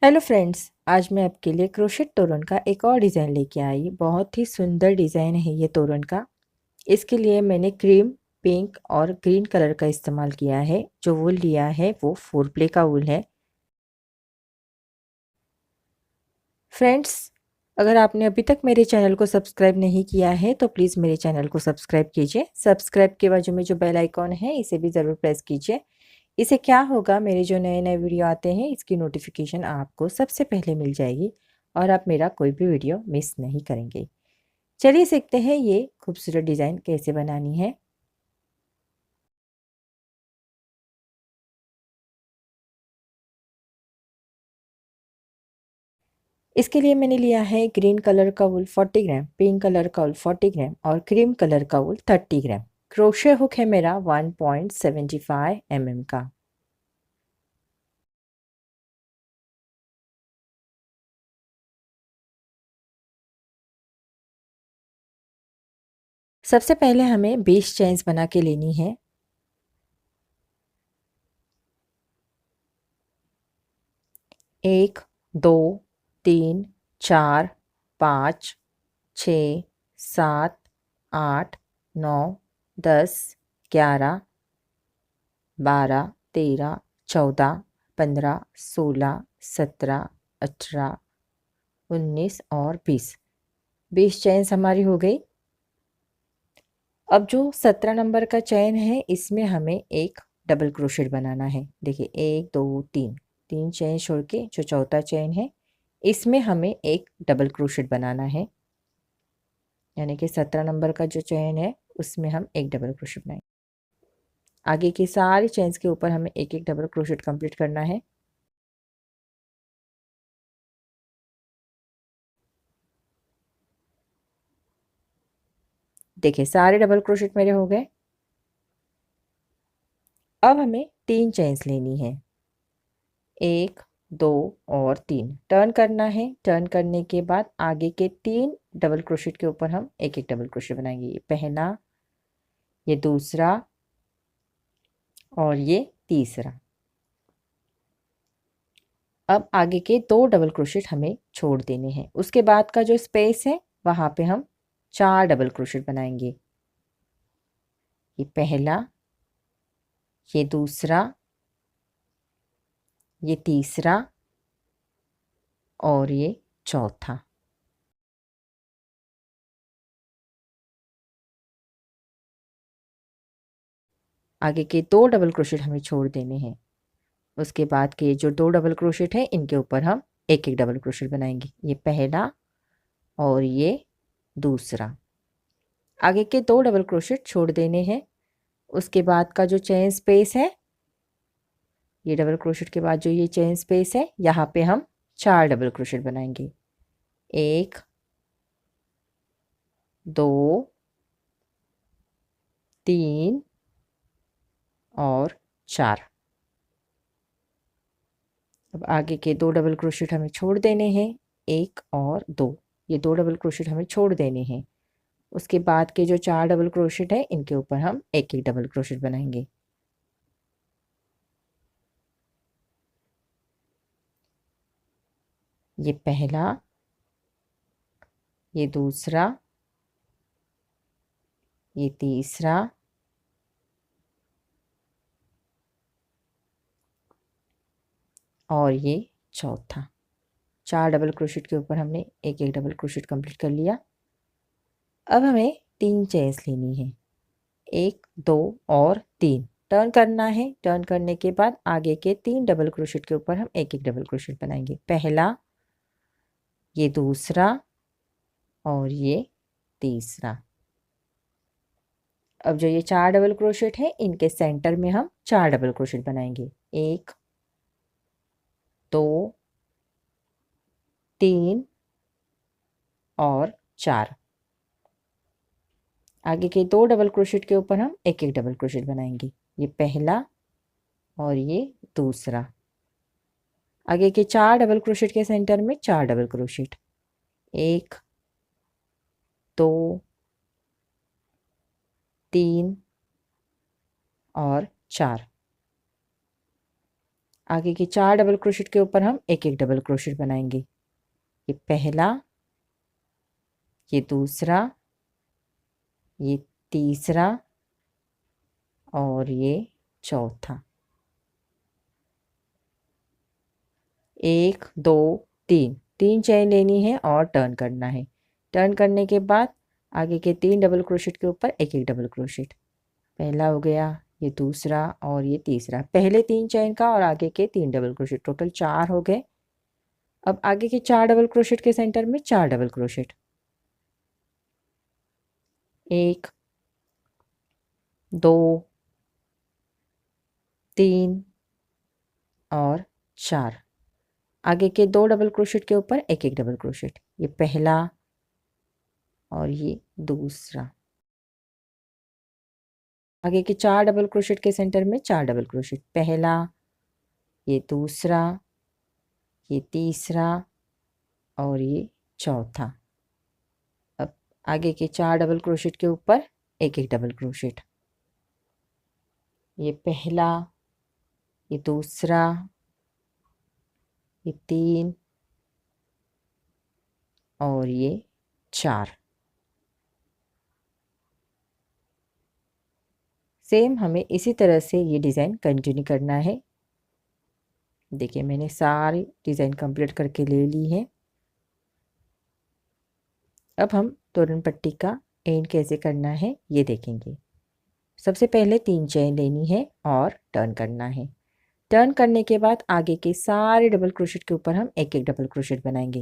Hello friends, आज मैं आपके लिए क्रोशेट तोरण का एक और डिज़ाइन लेके आई। बहुत ही सुंदर डिज़ाइन है ये तोरण का। इसके लिए मैंने क्रीम, पिंक और ग्रीन कलर का इस्तेमाल किया है। जो वूल लिया है वो 4 प्ले का वूल है। फ्रेंड्स, अगर आपने अभी तक मेरे चैनल को सब्सक्राइब नहीं किया है तो प्लीज़ मेरे चैनल को सब्सक्राइब कीजिए। सब्सक्राइब के बाजू में जो बेल आइकॉन है इसे भी ज़रूर प्रेस कीजिए। इससे क्या होगा, मेरे जो नए नए वीडियो आते हैं इसकी नोटिफिकेशन आपको सबसे पहले मिल जाएगी और आप मेरा कोई भी वीडियो मिस नहीं करेंगे। चलिए सीखते हैं ये खूबसूरत डिज़ाइन कैसे बनानी है। इसके लिए मैंने लिया है ग्रीन कलर का वूल 40 ग्राम, पिंक कलर का वूल 40 ग्राम और क्रीम कलर का वूल 30 ग्राम। क्रोशे हुक है मेरा 1.75 mm का। सबसे पहले हमें 20 चेन्स बना के लेनी है। एक, दो, तीन, चार, 5, 6, 7, 8, 9, 10, 11, 12, 13, 14, 15, 16, 17, 18, 19 और 20। 20 चेन्स हमारी हो गई। अब जो 17 नंबर का चेन है इसमें हमें एक डबल क्रोशेट बनाना है। देखिए, एक, दो, तीन, तीन चेन छोड़ के जो चौथा चेन है इसमें हमें एक डबल क्रोशेट बनाना है। यानी कि 17 नंबर का जो चेन है उसमें हम एक डबल क्रोशेट बनाएंगे। आगे की सारी चेन्स के ऊपर हमें एक एक डबल क्रोशेट कंप्लीट करना है। देखिए, सारे डबल क्रोशेट मेरे हो गए। अब हमें 3 चेन्स लेनी है। एक, दो और तीन टर्न करना है। टर्न करने के बाद आगे के 3 डबल क्रोशेट के ऊपर हम एक एक डबल क्रोशेट बनाएंगे। ये पहला, ये दूसरा और ये तीसरा। अब आगे के 2 डबल क्रोशेट हमें छोड़ देने हैं। उसके बाद का जो स्पेस है वहां पे हम 4 डबल क्रोशेट बनाएंगे। ये पहला, ये दूसरा, ये तीसरा और ये चौथा। आगे के 2 डबल क्रोशेट हमें छोड़ देने हैं। उसके बाद के जो 2 डबल क्रोशेट है इनके ऊपर हम एक एक डबल क्रोशेट बनाएंगे। ये पहला और ये दूसरा। आगे के 2 डबल क्रोशेट छोड़ देने हैं। उसके बाद का जो चेन स्पेस है, ये डबल क्रोशेट के बाद जो ये चेन स्पेस है यहाँ पे हम 4 डबल क्रोशेट बनाएंगे। एक, दो, तीन और 4। अब आगे के 2 डबल क्रोशेट हमें छोड़ देने हैं। एक और दो, ये 2 डबल क्रोशेट हमें छोड़ देने हैं। उसके बाद के जो 4 डबल क्रोशेट है इनके ऊपर हम एक एक डबल क्रोशेट बनाएंगे। ये पहला, ये दूसरा, ये तीसरा और ये चौथा। 4 डबल क्रोशेट के ऊपर हमने एक एक डबल क्रोशेट कंप्लीट कर लिया। अब हमें 3 चेन्स लेनी है। एक, दो और तीन टर्न करना है। टर्न करने के बाद आगे के 3 डबल क्रोशेट के ऊपर हम एक एक डबल क्रोशेट बनाएंगे। पहला, ये दूसरा और ये तीसरा। अब जो ये 4 डबल क्रोशेट है इनके सेंटर में हम 4 डबल क्रोशेट बनाएंगे। एक, दो, तीन और 4। आगे के 2 डबल क्रोशेट के ऊपर हम एक एक डबल क्रोशेट बनाएंगे। ये पहला और ये दूसरा। आगे के 4 डबल क्रोशेट के सेंटर में 4 डबल क्रोशेट। एक, दो, तीन और 4। आगे के 4 डबल क्रोशेट के ऊपर हम एक एक डबल क्रोशेट बनाएंगे। ये पहला, ये दूसरा, ये तीसरा और ये चौथा। 1 2 3 3 चेन लेनी है और टर्न करना है। टर्न करने के बाद आगे के 3 डबल क्रोशेट के ऊपर एक एक डबल क्रोशेट। पहला हो गया, ये दूसरा और ये तीसरा। पहले 3 चेन का और आगे के 3 डबल क्रोशेट, टोटल 4 हो गए। अब आगे के 4 डबल क्रोशेट के सेंटर में 4 डबल क्रोशेट। 1 2 3 और 4। आगे के 2 डबल क्रोशेट के ऊपर एक एक डबल क्रोशेट। ये पहला और ये दूसरा। आगे के 4 डबल क्रोशेट के सेंटर में 4 डबल क्रोशेट। पहला, ये दूसरा, ये तीसरा और ये चौथा। अब आगे के 4 डबल क्रोशेट के ऊपर एक एक डबल क्रोशेट। ये पहला, ये दूसरा, ये 3 और ये 4। सेम हमें इसी तरह से ये डिज़ाइन कंटिन्यू करना है। देखिए मैंने सारी डिज़ाइन कंप्लीट करके ले ली है। अब हम तोरण पट्टी का एंड कैसे करना है ये देखेंगे। सबसे पहले 3 चेन लेनी है और टर्न करना है। टर्न करने के बाद आगे के सारे डबल क्रोशेट के ऊपर हम एक एक डबल क्रोशेट बनाएंगे।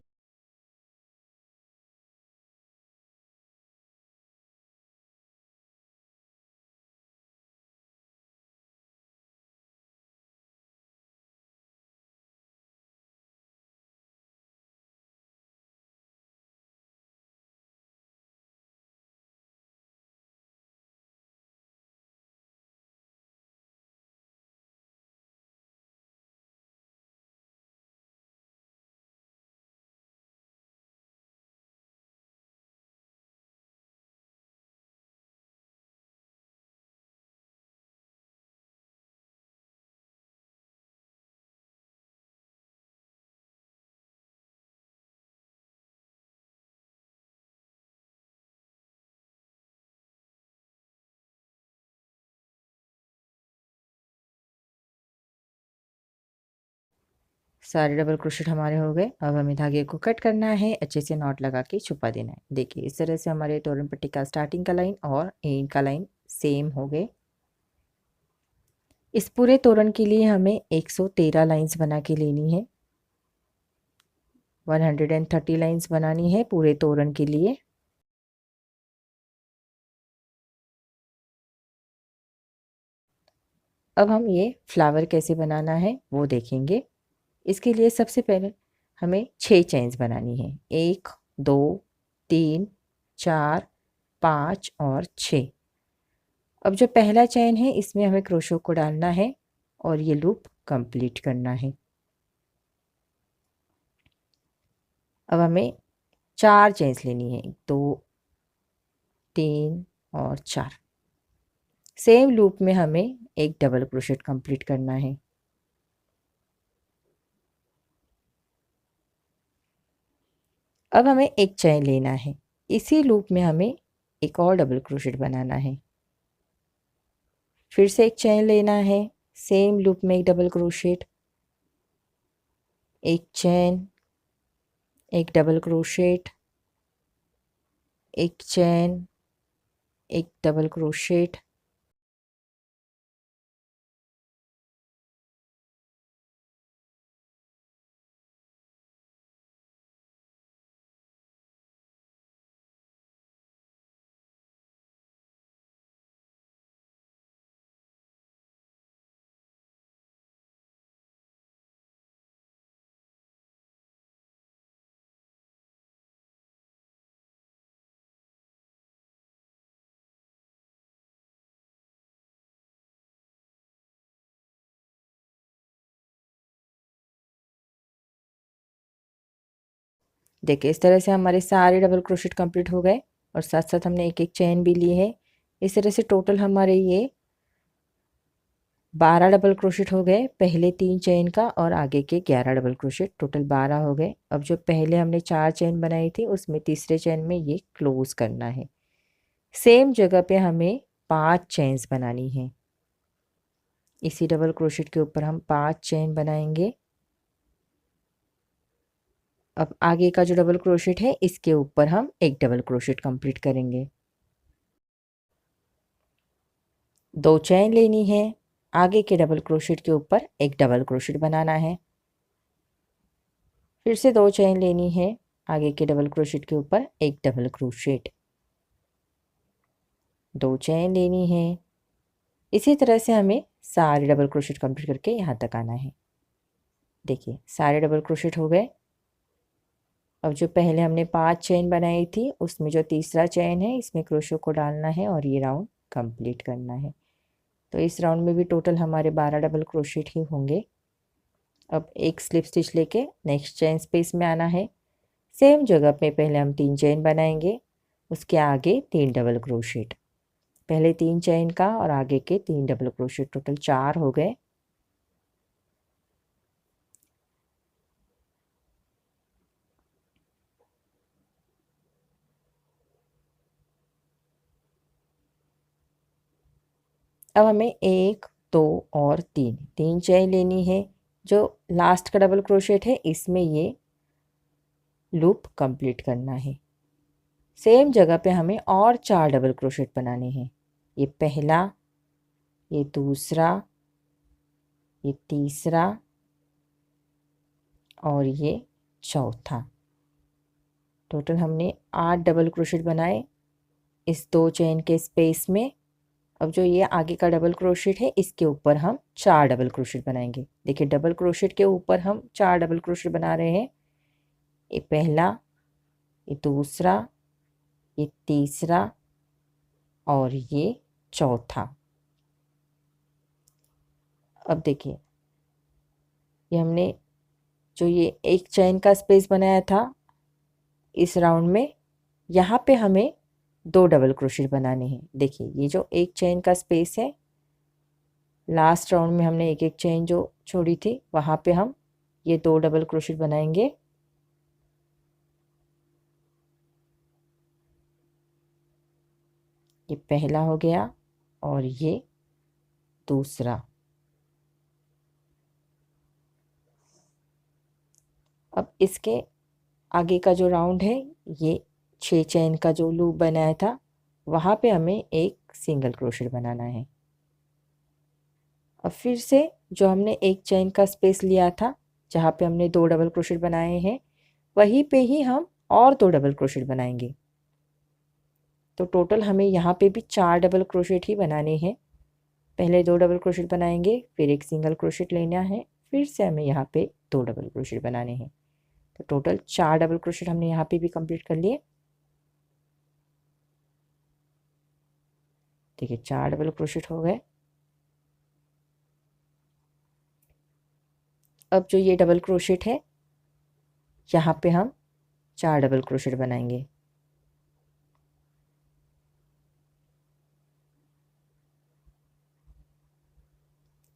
सारे डबल क्रोशेट हमारे हो गए। अब हमें धागे को कट करना है, अच्छे से नॉट लगा के छुपा देना है। देखिए इस तरह से हमारे तोरण पट्टी का स्टार्टिंग का लाइन और एंड का लाइन सेम हो गए। इस पूरे तोरण के लिए हमें 113 लाइंस बना के लेनी है। 130 लाइंस बनानी है पूरे तोरण के लिए। अब हम ये फ्लावर कैसे बनाना है वो देखेंगे। इसके लिए सबसे पहले हमें 6 चेन्स बनानी है। 1 2 3 4 5 और 6। अब जो पहला चेन है इसमें हमें क्रोशो को डालना है और ये लूप कंप्लीट करना है। अब हमें 4 चेन्स लेनी है, 2 3 और 4। सेम लूप में हमें एक डबल क्रोशेट कंप्लीट करना है। अब हमें एक चेन लेना है, इसी लूप में हमें एक और डबल क्रोशेट बनाना है। फिर से एक चेन लेना है, सेम लूप में एक डबल क्रोशेट, एक चेन, एक डबल क्रोशेट, एक चेन, एक डबल क्रोशेट, देखिए इस तरह से हमारे सारे डबल क्रोशेट कंप्लीट हो गए और साथ साथ हमने एक एक चेन भी ली है। इस तरह से टोटल हमारे ये 12 डबल क्रोशेट हो गए पहले 3 चेन का और आगे के 11 डबल क्रोशेट, टोटल 12 हो गए। अब जो पहले हमने 4 चेन बनाई थी उसमें तीसरे चेन में ये क्लोज करना है। सेम जगह पे हमें 5 चेन्स बनानी है। इसी डबल क्रोशेट के ऊपर हम 5 चेन बनाएंगे। अब आगे का जो डबल क्रोशेट है इसके ऊपर हम एक डबल क्रोशेट कंप्लीट करेंगे। 2 चेन लेनी है, आगे के डबल क्रोशेट के ऊपर एक डबल क्रोशेट बनाना है। फिर से 2 चेन लेनी है, आगे के डबल क्रोशेट के ऊपर एक डबल क्रोशेट। 2 चेन लेनी है। इसी तरह से हमें सारे डबल क्रोशेट कंप्लीट करके यहाँ तक आना है। देखिए सारे डबल क्रोशेट हो गए। अब जो पहले हमने 5 चेन बनाई थी उसमें जो तीसरा चेन है इसमें क्रोशे को डालना है और ये राउंड कंप्लीट करना है। तो इस राउंड में भी टोटल हमारे 12 डबल क्रोशेट ही होंगे। अब एक स्लिप स्टिच लेके नेक्स्ट चेन स्पेस में आना है। सेम जगह पे पहले हम 3 चेन बनाएंगे, उसके आगे 3 डबल क्रोशेट। पहले 3 चेन का और आगे के 3 डबल क्रोशेट, टोटल 4 हो गए। अब हमें 1 2 और 3 चेन लेनी है। जो लास्ट का डबल क्रोशेट है इसमें ये लूप कंप्लीट करना है। सेम जगह पे हमें और 4 डबल क्रोशेट बनाने हैं। ये पहला, ये दूसरा, ये तीसरा और ये चौथा। टोटल हमने 8 डबल क्रोशेट बनाए इस 2 चेन के स्पेस में। अब जो ये आगे का डबल क्रोशेट है इसके ऊपर हम 4 डबल क्रोशेट बनाएंगे। देखिए डबल क्रोशेट के ऊपर हम 4 डबल क्रोशेट बना रहे हैं। ये पहला, ये दूसरा, ये तीसरा और ये चौथा। अब देखिए ये हमने जो ये एक चेन का स्पेस बनाया था इस राउंड में, यहाँ पे हमें 2 डबल क्रोशेट बनाने हैं। देखिए ये जो एक चेन का स्पेस है, लास्ट राउंड में हमने एक एक चेन जो छोड़ी थी वहाँ पे हम ये 2 डबल क्रोशेट बनाएंगे। ये पहला हो गया और ये दूसरा। अब इसके आगे का जो राउंड है ये 6 चेन का जो लूप बनाया था वहाँ पे हमें एक सिंगल क्रोशेट बनाना है। अब फिर से जो हमने एक चेन का स्पेस लिया था जहाँ पे हमने 2 डबल क्रोशेट बनाए हैं वहीं पे ही हम और 2 डबल क्रोशेट बनाएंगे। तो टोटल हमें यहाँ पे भी 4 डबल क्रोशेट ही बनाने हैं। पहले 2 डबल क्रोशेट बनाएंगे, फिर एक सिंगल क्रोशेट लेना है, फिर से हमें यहाँ पे 2 डबल क्रोशेट बनाने हैं। तो टोटल 4 डबल क्रोशेट हमने यहाँ पे भी कंप्लीट कर लिए। देखिए 4 डबल क्रोशेट हो गए। अब जो ये डबल क्रोशेट है यहाँ पे हम 4 डबल क्रोशेट बनाएंगे।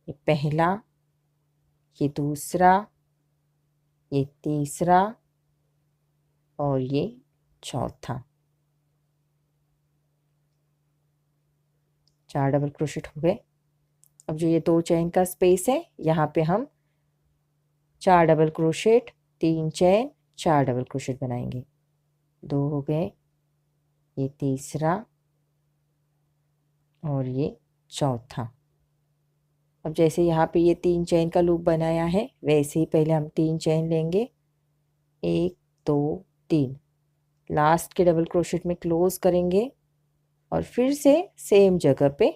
ये पहला, ये दूसरा, ये तीसरा और ये चौथा। 4 डबल क्रोशेट हो गए। अब जो ये 2 चेन का स्पेस है यहाँ पे हम 4 double crochet, 3 chain, 4 double crochet बनाएंगे। 2 हो गए, ये तीसरा और ये चौथा। अब जैसे यहाँ पे ये 3 चेन का लूप बनाया है वैसे ही पहले हम 3 चेन लेंगे, 1 2 3। लास्ट के डबल क्रोशेट में क्लोज करेंगे और फिर से सेम जगह पे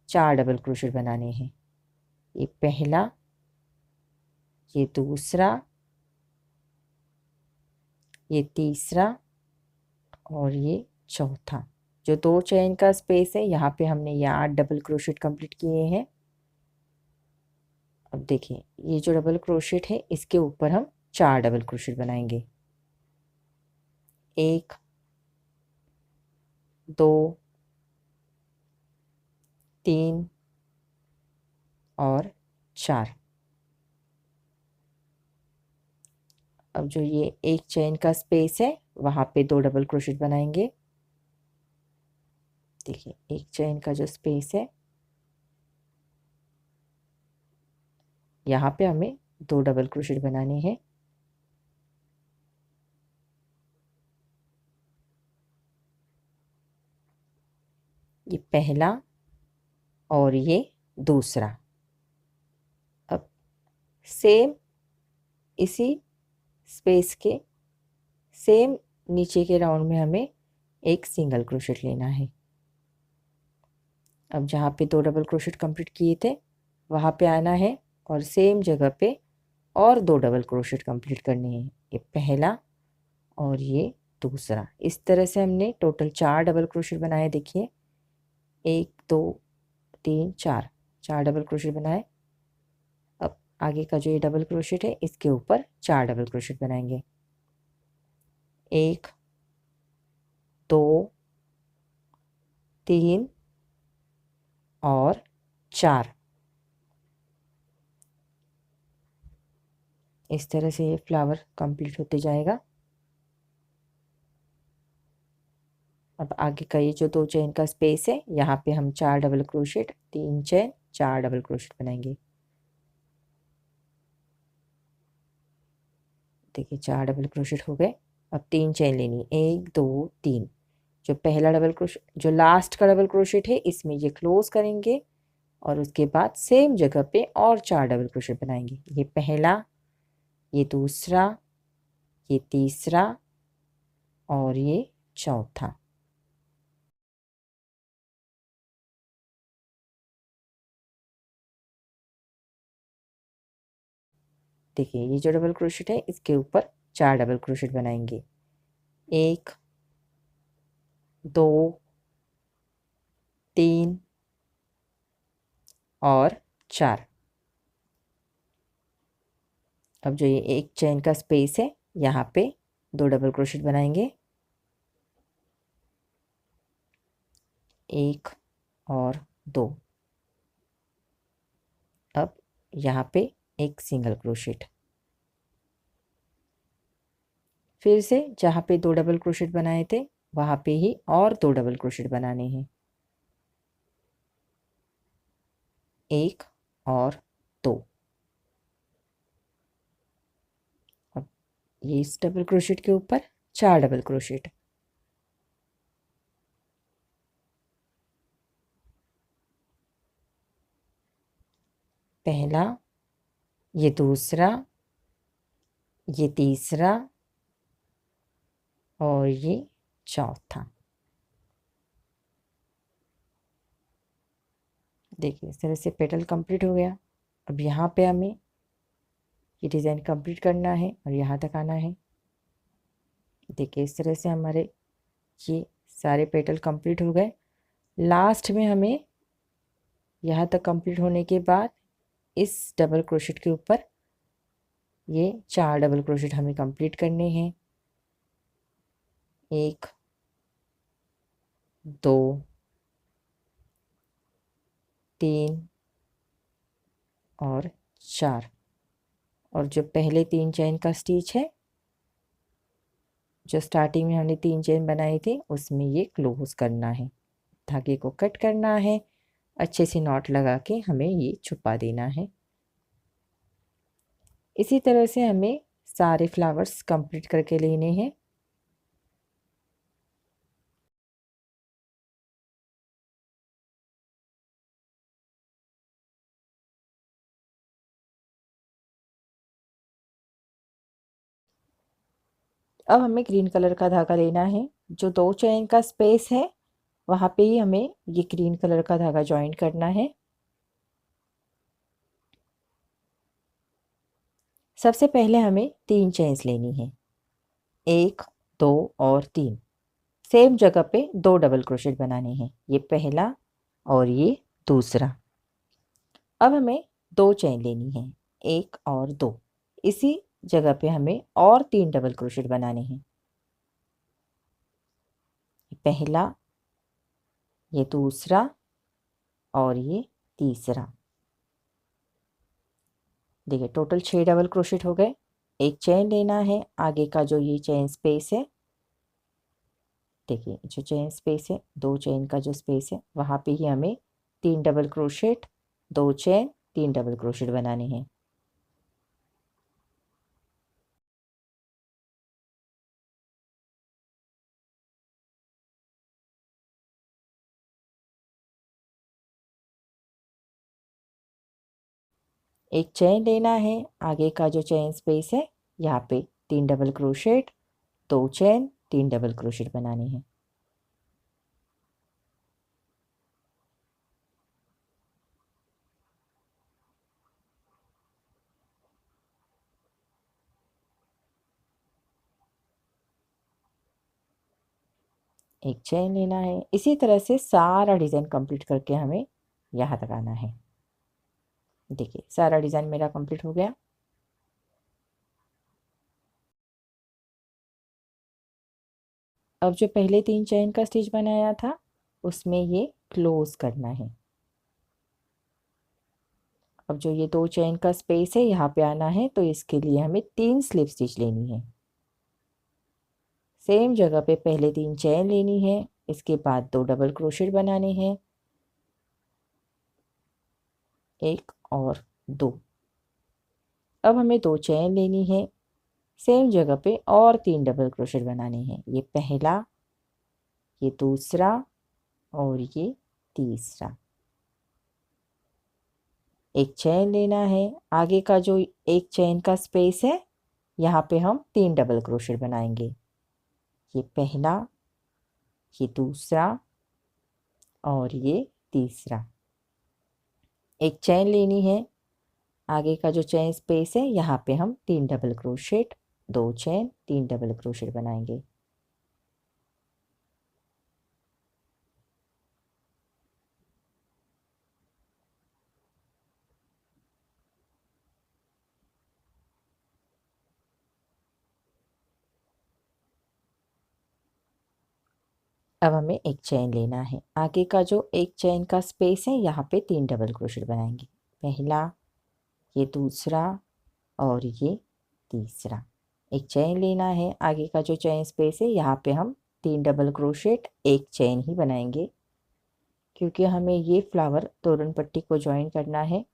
4 डबल क्रोशेट बनाने हैं। ये पहला, ये दूसरा, ये तीसरा और ये चौथा। जो 2 चेन का स्पेस है यहाँ पे हमने ये 8 डबल क्रोशेट कंप्लीट किए हैं। अब देखिए ये जो डबल क्रोशेट है इसके ऊपर हम 4 डबल क्रोशेट बनाएंगे। 1 2 3 और 4। अब जो ये एक चेन का स्पेस है वहाँ पे 2 डबल क्रोशेट बनाएंगे। देखिए एक चेन का जो स्पेस है यहाँ पे हमें 2 डबल क्रोशेट बनाने हैं। ये पहला और ये दूसरा। अब सेम इसी स्पेस के सेम नीचे के राउंड में हमें एक सिंगल क्रोशेट लेना है। अब जहाँ पे 2 डबल क्रोशेट कंप्लीट किए थे वहाँ पे आना है और सेम जगह पे और 2 डबल क्रोशेट कंप्लीट करने हैं। ये पहला और ये दूसरा। इस तरह से हमने टोटल 4 डबल क्रोशेट बनाए। देखिए 1 2 3 4, 4 डबल क्रोशेट बनाए। अब आगे का जो ये डबल क्रोशेट है इसके ऊपर 4 डबल क्रोशेट बनाएंगे। 1 2 3 और 4। इस तरह से ये फ्लावर कंप्लीट होते जाएगा। अब आगे का ये जो 2 चेन का स्पेस है यहाँ पे हम 4 double crochet, 3 chain, 4 double crochet बनाएंगे। देखिए 4 डबल क्रोशेट हो गए। अब 3 चेन लेनी, 1 2 3। जो पहला डबल क्रोशेट, जो लास्ट का डबल क्रोशेट है इसमें ये क्लोज करेंगे और उसके बाद सेम जगह पे और 4 डबल क्रोशेट बनाएंगे। ये पहला, ये दूसरा, ये तीसरा और ये चौथा। देखिए ये जो डबल क्रोशेट है इसके ऊपर 4 डबल क्रोशेट बनाएंगे। 1 2 3 और 4। अब जो ये एक चेन का स्पेस है यहाँ पे 2 डबल क्रोशेट बनाएंगे। 1 और 2। अब यहाँ पे एक सिंगल क्रोशेट। फिर से जहाँ पे 2 डबल क्रोशेट बनाए थे वहाँ पे ही और 2 डबल क्रोशेट बनाने हैं। 1 और 2। अब ये इस डबल क्रोशेट के ऊपर 4 डबल क्रोशेट। पहला, ये दूसरा, ये तीसरा और ये चौथा। देखिए इस तरह से पेटल कंप्लीट हो गया। अब यहाँ पे हमें ये डिज़ाइन कंप्लीट करना है और यहाँ तक आना है। देखिए इस तरह से हमारे ये सारे पेटल कंप्लीट हो गए। लास्ट में हमें यहाँ तक कंप्लीट होने के बाद इस डबल क्रोशेट के ऊपर ये 4 डबल क्रोशेट हमें कंप्लीट करने हैं। 1 2 3 और 4। और जो पहले 3 चेन का स्टिच है, जो स्टार्टिंग में हमने 3 चेन बनाई थी उसमें ये क्लोज करना है। धागे को कट करना है, अच्छे से नॉट लगा के हमें ये छुपा देना है। इसी तरह से हमें सारे फ्लावर्स कंप्लीट करके लेने हैं। अब हमें ग्रीन कलर का धागा लेना है। जो 2 चेन का स्पेस है वहाँ पे ही हमें ये ग्रीन कलर का धागा ज्वाइन करना है। सबसे पहले हमें 3 चेन्स लेनी है, 1 2 और 3। सेम जगह पे 2 डबल क्रोशेट बनाने हैं। ये पहला और ये दूसरा। अब हमें 2 चेन लेनी है, 1 और 2। इसी जगह पे हमें और 3 डबल क्रोशेट बनाने हैं। पहला, ये दूसरा और ये तीसरा। देखिए टोटल 6 डबल क्रोशेट हो गए। एक चेन लेना है, आगे का जो ये चेन स्पेस है, देखिए जो चेन स्पेस है, 2 चेन का जो स्पेस है वहाँ पे ही हमें 3 double crochet, 2 chain, 3 double crochet बनाने हैं। एक चेन लेना है, आगे का जो चेन स्पेस है यहाँ पे 3 double crochet, 2 chain, 3 double crochet बनाने हैं। एक चेन लेना है। इसी तरह से सारा डिज़ाइन कंप्लीट करके हमें यहाँ तक आना है। देखिए सारा डिज़ाइन मेरा कंप्लीट हो गया। अब जो पहले 3 चेन का स्टिच बनाया था उसमें ये क्लोज करना है। अब जो ये 2 चेन का स्पेस है यहाँ पे आना है, तो इसके लिए हमें 3 स्लिप स्टिच लेनी है। सेम जगह पे पहले 3 चेन लेनी है, इसके बाद 2 डबल क्रोशेट बनाने हैं, 1 और 2। अब हमें 2 चेन लेनी है, सेम जगह पे और 3 डबल क्रोशेट बनाने हैं। ये पहला, ये दूसरा और ये तीसरा। एक चेन लेना है, आगे का जो एक चेन का स्पेस है यहाँ पे हम 3 डबल क्रोशेट बनाएंगे। ये पहला, ये दूसरा और ये तीसरा। एक चेन लेनी है, आगे का जो चेन स्पेस है यहाँ पे हम 3 double crochet, 2 chain, 3 double crochet बनाएंगे। अब हमें एक चेन लेना है, आगे का जो एक चेन का स्पेस है यहाँ पे 3 डबल क्रोशेट बनाएंगे। पहला, ये दूसरा और ये तीसरा। एक चेन लेना है, आगे का जो चेन स्पेस है यहाँ पे हम 3 डबल क्रोशेट, एक चेन ही बनाएंगे, क्योंकि हमें ये फ्लावर तोरण पट्टी को ज्वाइन करना है,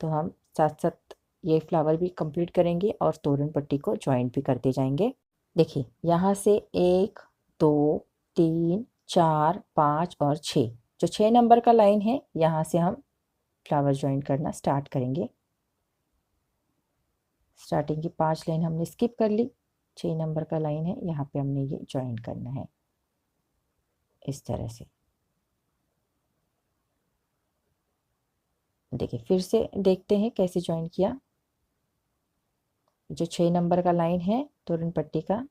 तो हम साथ साथ ये फ्लावर भी कंप्लीट करेंगे और तोरण पट्टी को ज्वाइन भी करते जाएंगे। देखिए यहाँ से 1, 2, 3, 4, 5 और 6, जो 6 नंबर का लाइन है यहाँ से हम फ्लावर ज्वाइन करना स्टार्ट करेंगे। स्टार्टिंग की 5 लाइन हमने स्किप कर ली, 6 नंबर का लाइन है यहाँ पे हमने ये ज्वाइन करना है इस तरह से। देखिए फिर से देखते हैं कैसे ज्वाइन किया। जो 6 नंबर का लाइन है तोरण पट्टी का,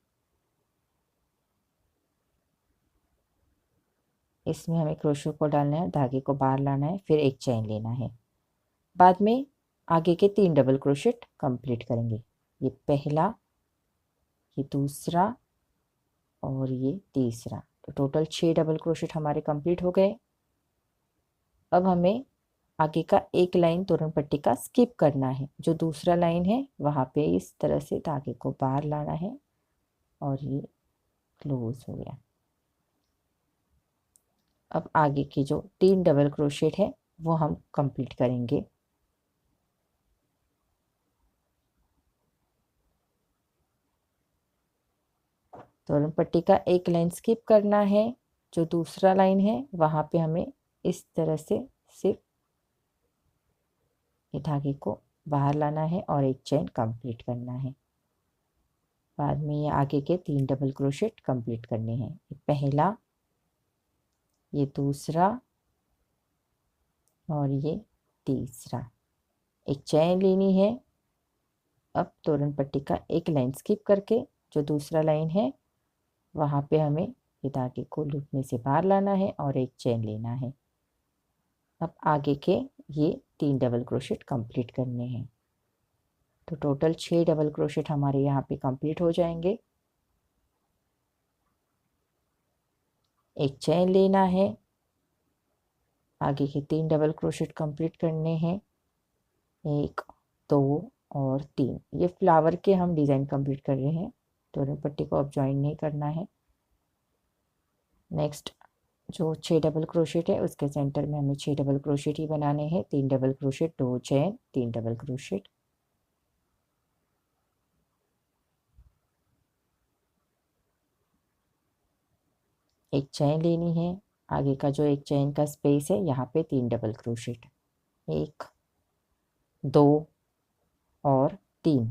इसमें हमें क्रोशो को डालना है, धागे को बाहर लाना है, फिर एक चेन लेना है। बाद में आगे के 3 डबल क्रोशेट कंप्लीट करेंगे। ये पहला, ये दूसरा और ये तीसरा, तो टोटल 6 डबल क्रोशेट हमारे कंप्लीट हो गए। अब हमें आगे का एक लाइन तोरण पट्टी का स्किप करना है। जो दूसरा लाइन है वहाँ पे इस तरह से धागे को बाहर लाना है और ये क्लोज हो गया। अब आगे की जो 3 डबल क्रोशेट है वो हम कंप्लीट करेंगे। तोरण पट्टी का एक लाइन स्किप करना है, जो दूसरा लाइन है वहाँ पे हमें इस तरह से सिर्फ ये धागे को बाहर लाना है और एक चेन कंप्लीट करना है। बाद में ये आगे के 3 डबल क्रोशेट कंप्लीट करने हैं। ये पहला, ये दूसरा और ये तीसरा। एक चेन लेनी है। अब तोरण पट्टी का एक लाइन स्किप करके जो दूसरा लाइन है वहाँ पे हमें ये धागे को लूप में से बाहर लाना है और एक चेन लेना है। अब आगे के ये 3 डबल क्रोशेट कंप्लीट करने हैं, तो टोटल 6 डबल क्रोशेट हमारे यहाँ पे कंप्लीट हो जाएंगे। एक चेन लेना है, आगे के 3 डबल क्रोशेट कंप्लीट करने हैं, 1, 2 और 3। ये फ्लावर के हम डिज़ाइन कंप्लीट कर रहे हैं, तोरण पट्टी को अब ज्वाइन नहीं करना है। नेक्स्ट जो 6 डबल क्रोशेट है उसके सेंटर में हमें 6 डबल क्रोशेट ही बनाने हैं। 3 double crochet, 2 chain, 3 double crochet. एक चेन लेनी है, आगे का जो एक चेन का स्पेस है यहाँ पे 3 डबल क्रोशेट, 1 2 और 3।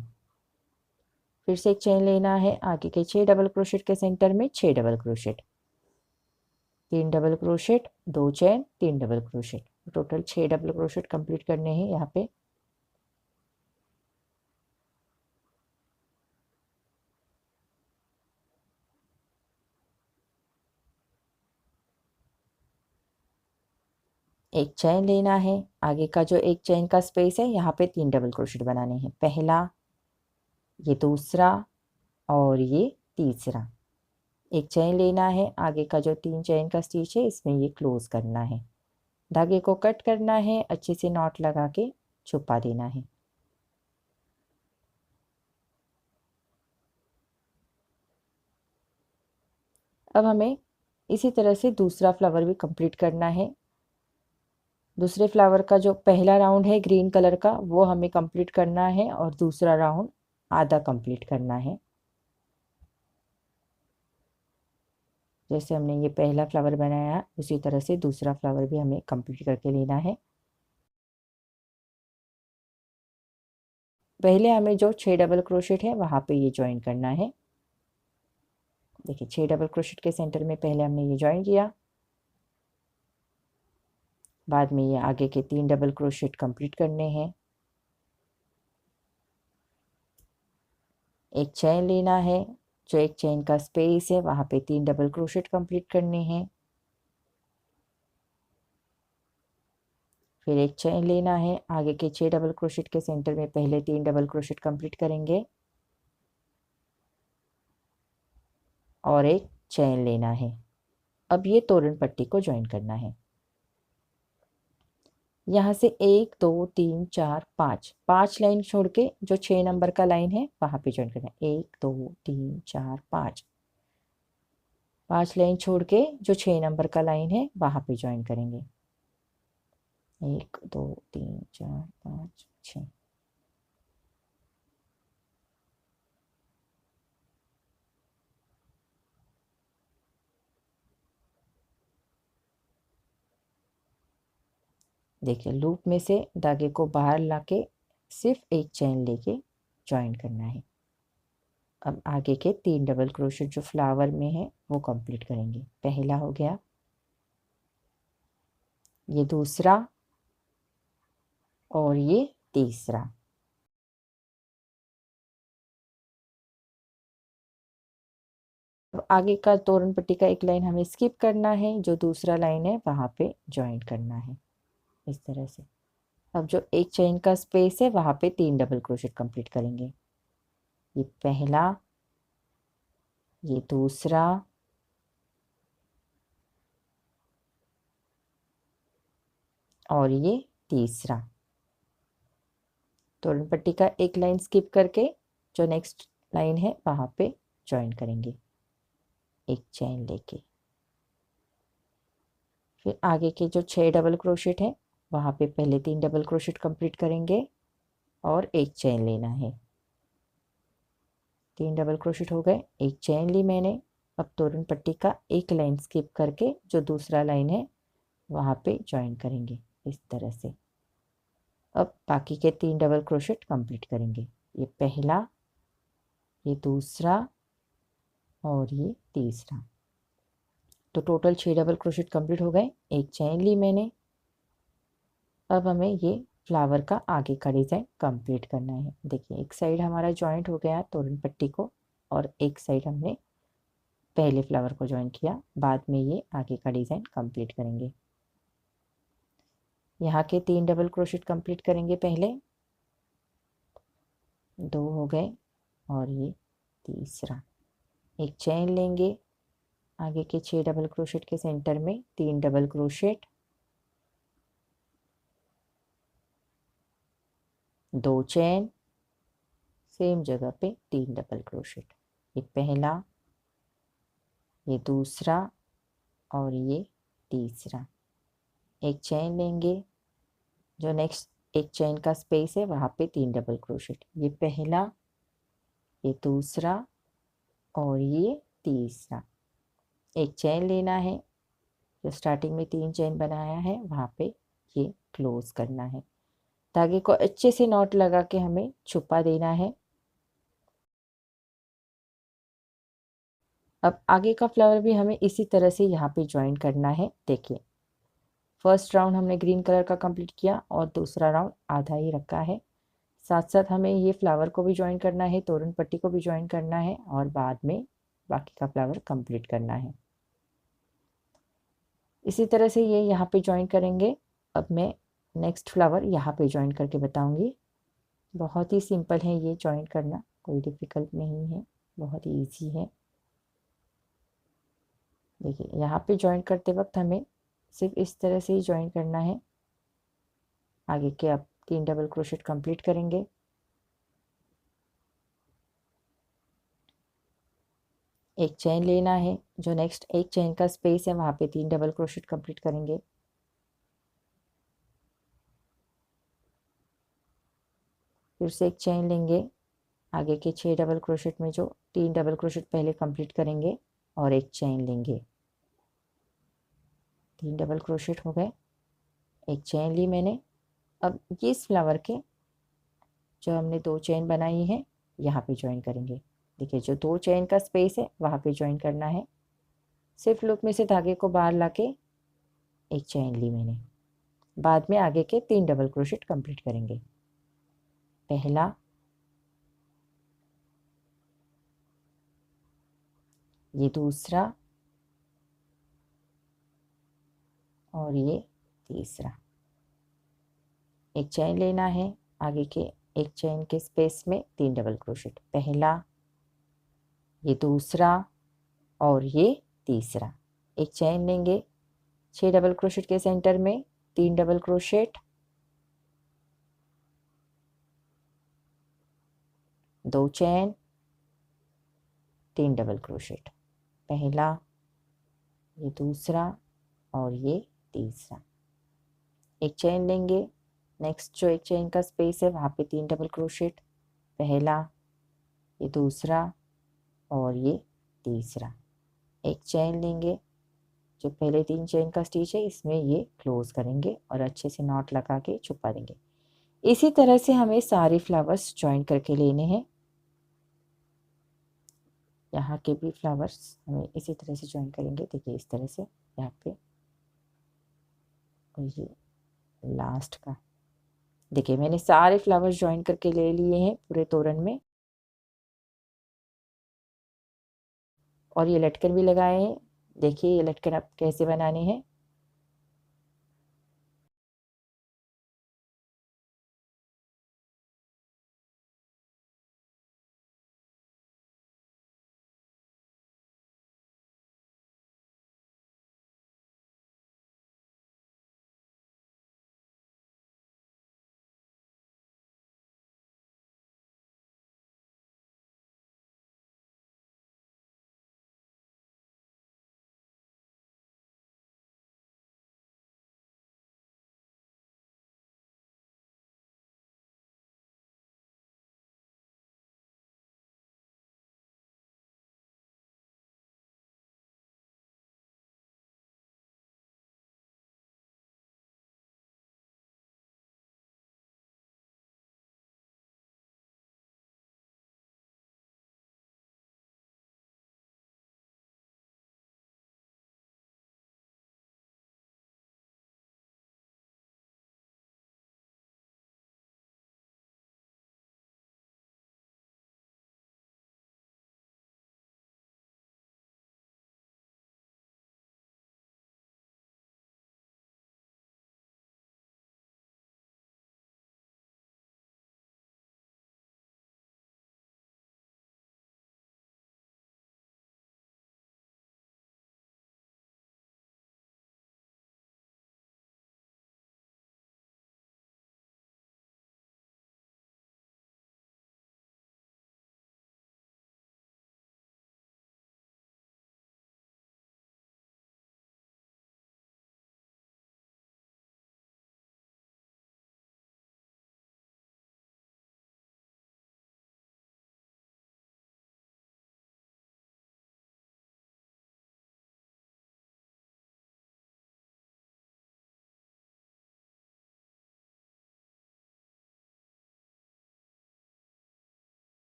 फिर से एक चेन लेना है, आगे के 6 डबल क्रोशेट के सेंटर में 6 double crochet, 3 double crochet, 2 chain, 3 double crochet. Total 6 double crochet complete करने हैं यहाँ पे। एक चेन लेना है, आगे का जो एक चेन का स्पेस है यहाँ पे 3 डबल क्रोशेट बनाने हैं। पहला, ये दूसरा और ये तीसरा। एक चेन लेना है, आगे का जो 3 चेन का स्टिच है इसमें ये क्लोज करना है। धागे को कट करना है, अच्छे से नॉट लगा के छुपा देना है। अब हमें इसी तरह से दूसरा फ्लावर भी कंप्लीट करना है। दूसरे फ्लावर का जो पहला राउंड है ग्रीन कलर का वो हमें कंप्लीट करना है और दूसरा राउंड आधा कंप्लीट करना है। जैसे हमने ये पहला फ्लावर बनाया उसी तरह से दूसरा फ्लावर भी हमें कंप्लीट करके लेना है। पहले हमें जो 6 डबल क्रोशेट है वहाँ पे ये ज्वाइन करना है। देखिए 6 डबल क्रोशेट के सेंटर में पहले हमने ये ज्वाइन किया, बाद में ये आगे के 3 डबल क्रोशेट कंप्लीट करने हैं। एक चेन लेना है, जो एक चेन का स्पेस है वहाँ पे 3 डबल क्रोशेट कंप्लीट करने हैं। फिर एक चेन लेना है, आगे के 6 डबल क्रोशेट के सेंटर में पहले 3 डबल क्रोशेट कंप्लीट करेंगे और एक चेन लेना है। अब ये तोरण पट्टी को ज्वाइन करना है। यहाँ से 1 2 3 4 5 5 लाइन छोड़ के जो 6 नंबर का लाइन है वहाँ पे ज्वाइन करना है। 1 2 3 4 5 5 लाइन छोड़ के जो 6 नंबर का लाइन है वहाँ पे ज्वाइन करेंगे। 1 2 3 4 5 6। देखिए लूप में से धागे को बाहर लाके सिर्फ एक चेन लेके ज्वाइन करना है। अब आगे के 3 डबल क्रोशेट जो फ्लावर में है वो कंप्लीट करेंगे। पहला हो गया, ये दूसरा और ये तीसरा। अब आगे का तोरण पट्टी का एक लाइन हमें स्किप करना है, जो दूसरा लाइन है वहाँ पे ज्वाइन करना है इस तरह से। अब जो एक चेन का स्पेस है वहाँ पे 3 डबल क्रोशेट कंप्लीट करेंगे। ये पहला, ये दूसरा और ये तीसरा। तोरण पट्टी का एक लाइन स्किप करके जो नेक्स्ट लाइन है वहाँ पे ज्वाइन करेंगे एक चेन लेके। फिर आगे के जो 6 डबल क्रोशेट है वहाँ पे पहले 3 डबल क्रोशेट कंप्लीट करेंगे और एक चेन लेना है। 3 डबल क्रोशेट हो गए, एक चेन ली मैंने। अब तोरण पट्टी का एक लाइन स्किप करके जो दूसरा लाइन है वहाँ पे ज्वाइन करेंगे इस तरह से। अब बाकी के 3 डबल क्रोशेट कंप्लीट करेंगे। ये पहला, ये दूसरा और ये तीसरा। तो टोटल 6 डबल क्रोशेट कंप्लीट हो गए, एक चेन ली मैंने। अब हमें ये फ्लावर का आगे का डिज़ाइन कंप्लीट करना है। देखिए एक साइड हमारा जॉइंट हो गया तोरण पट्टी को और एक साइड हमने पहले फ्लावर को ज्वाइन किया, बाद में ये आगे का डिज़ाइन कंप्लीट करेंगे। यहाँ के 3 डबल क्रोशेट कंप्लीट करेंगे पहले, 2 हो गए और ये तीसरा। एक चेन लेंगे, आगे के 6 डबल क्रोशेट के सेंटर में 3 डबल क्रोशेट, 2 चेन सेम जगह पे 3 डबल क्रोशेट। ये पहला, ये दूसरा और ये तीसरा। एक चेन लेंगे, जो नेक्स्ट एक चेन का स्पेस है वहाँ पे 3 डबल क्रोशेट। ये पहला, ये दूसरा और ये तीसरा। एक चेन लेना है, जो स्टार्टिंग में 3 चेन बनाया है वहाँ पे ये क्लोज करना है। धागे को अच्छे से नॉट लगा के हमें छुपा देना है। अब आगे का फ्लावर भी हमें इसी तरह से यहाँ पे ज्वाइन करना है। देखिए, फर्स्ट राउंड हमने ग्रीन कलर का कंप्लीट किया और दूसरा राउंड आधा ही रखा है। साथ साथ हमें ये फ्लावर को भी ज्वाइन करना है, तोरण पट्टी को भी ज्वाइन करना है और बाद में बाकी का फ्लावर कंप्लीट करना है। इसी तरह से ये यहाँ पे ज्वाइन करेंगे। अब मैं नेक्स्ट फ्लावर यहाँ पे ज्वाइन करके बताऊंगी। बहुत ही सिंपल है ये ज्वाइन करना, कोई डिफ़िकल्ट नहीं है, बहुत ही ईजी है। देखिए, यहाँ पे ज्वाइन करते वक्त हमें सिर्फ इस तरह से ही ज्वाइन करना है। आगे के अब 3 डबल क्रोशेट कंप्लीट करेंगे। एक चेन लेना है, जो नेक्स्ट एक चेन का स्पेस है वहाँ पे 3 डबल क्रोशेट कंप्लीट करेंगे। फिर से एक चेन लेंगे, आगे के 6 डबल क्रोशेट में जो 3 डबल क्रोशेट पहले कंप्लीट करेंगे और एक चेन लेंगे। 3 डबल क्रोशेट हो गए, एक चेन ली मैंने। अब इस फ्लावर के जो हमने 2 चेन बनाई है यहाँ पे ज्वाइन करेंगे। देखिए, जो 2 चेन का स्पेस है वहाँ पे ज्वाइन करना है। सिर्फ लूप में से धागे को बाहर लाके एक चेन ली मैंने। बाद में आगे के 3 डबल क्रोशेट कंप्लीट करेंगे। पहला, ये दूसरा और ये तीसरा। एक चेन लेना है, आगे के एक चेन के स्पेस में 3 डबल क्रोशेट। पहला, ये दूसरा और ये तीसरा। एक चेन लेंगे, 6 डबल क्रोशेट के सेंटर में 3 double crochet, 2 chain, 3 double crochet. पहला, ये दूसरा और ये तीसरा। एक चेन लेंगे, नेक्स्ट जो एक चेन का स्पेस है वहाँ पे 3 डबल क्रोशेट। पहला, ये दूसरा और ये तीसरा। एक चेन लेंगे, जो पहले 3 चेन का स्टिच है इसमें ये क्लोज करेंगे और अच्छे से नॉट लगा के छुपा देंगे। इसी तरह से हमें सारे फ्लावर्स ज्वाइन करके लेने हैं। यहाँ के भी फ्लावर्स हमें इसी तरह से ज्वाइन करेंगे। देखिए, इस तरह से यहाँ पे, और ये लास्ट का। देखिए, मैंने सारे फ्लावर्स ज्वाइन करके ले लिए हैं पूरे तोरण में, और ये लटकन भी लगाए हैं। देखिए, ये लटकन अब कैसे बनाने हैं।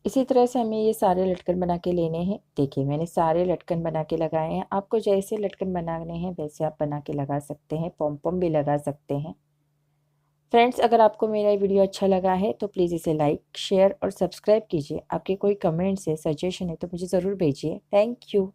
इसी तरह से हमें ये सारे लटकन बना के लेने हैं। देखिए मैंने सारे लटकन बना के लगाए हैं। आपको जैसे लटकन बनाने हैं वैसे आप बना के लगा सकते हैं, पॉम पॉम भी लगा सकते हैं। फ्रेंड्स, अगर आपको मेरा वीडियो अच्छा लगा है तो प्लीज़ इसे लाइक, शेयर और सब्सक्राइब कीजिए। आपके कोई कमेंट्स है, सजेशन है तो मुझे ज़रूर भेजिए। Thank you.